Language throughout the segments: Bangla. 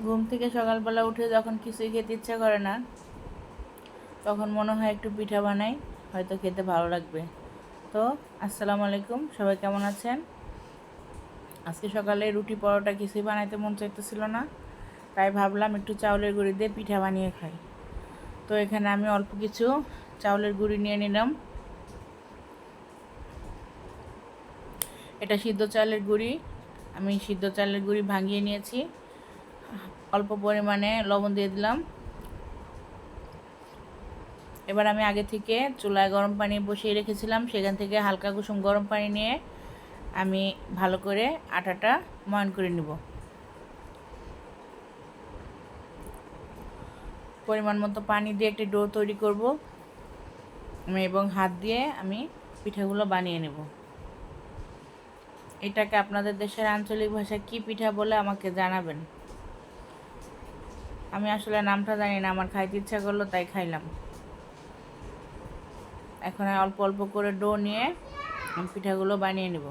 ঘুম থেকে সকালবেলা উঠে যখন কিছুই খেতে ইচ্ছা করে না, তখন মনে হয় একটু পিঠা বানাই, হয়তো খেতে ভালো লাগবে। তো আসসালামু আলাইকুম, সবাই কেমন আছেন? আজকে সকালে রুটি পরোটা কিছুই বানাইতে মন চাইতেছিল না, তাই ভাবলাম একটু চাউলের গুঁড়ি দিয়ে পিঠা বানিয়ে খাই। তো এখানে আমি অল্প কিছু চাউলের গুঁড়ি নিয়ে নিলাম। এটা সিদ্ধ চালের গুঁড়ি। আমি সিদ্ধ চালের গুঁড়ি ভাঙিয়ে নিয়েছি। অল্প পরিমাণে লবণ দিয়ে দিলাম। এবার আমি আগে থেকে চুলায় গরম পানি বসিয়ে রেখেছিলাম, সেখান থেকে হালকা কুসুম গরম পানি নিয়ে আমি ভালো করে আটাটা ময়ান করে নিব। পরিমাণ মতো পানি দিয়ে একটি ডো তৈরি করব এবং হাত দিয়ে আমি পিঠাগুলো বানিয়ে নেব। এটাকে আপনাদের দেশের আঞ্চলিক ভাষায় কী পিঠা বলে আমাকে জানাবেন। আমি আসলে নামটা জানি না, আমার খাইতে ইচ্ছা করলো তাই খাইলাম। এখন অল্প অল্প করে ডো নিয়ে আমি পিঠাগুলো বানিয়ে নেব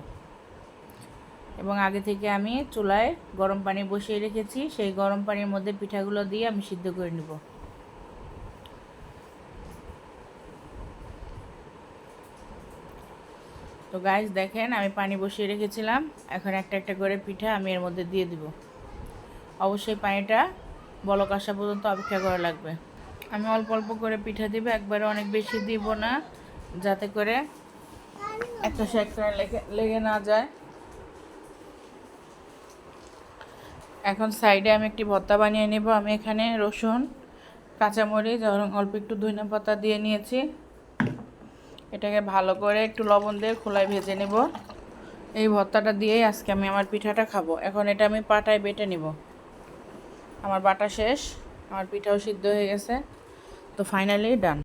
এবং আগে থেকে আমি চুলায় গরম পানি বসিয়ে রেখেছি, সেই গরম পানির মধ্যে পিঠাগুলো দিয়ে আমি সিদ্ধ করে নেব। তো গাইস দেখেন, আমি পানি বসিয়ে রেখেছিলাম, এখন একটা একটা করে পিঠা আমি এর মধ্যে দিয়ে দিব। অবশ্যই পানিটা বলক আসা পর্যন্ত অপেক্ষা করা লাগবে। আমি অল্প অল্প করে পিঠা দিব, একবারে অনেক বেশি দিব না, যাতে করে একটা সে একটা লেগে না যায়। এখন সাইডে আমি একটি ভর্তা বানিয়ে নেব। আমি এখানে রসুন, কাঁচামরিচ এবং অল্প একটু ধনেপাতা দিয়ে নিয়েছি। এটাকে ভালো করে একটু লবণ দিয়ে খোলায় ভেজে নেব। এই ভর্তাটা দিয়েই আজকে আমি আমার পিঠাটা খাবো। এখন এটা আমি পাটায় বেটে নেব। আমার বাটা শেষ, আমার পিঠাও সিদ্ধ হয়ে গেছে। তো ফাইনালি ডান।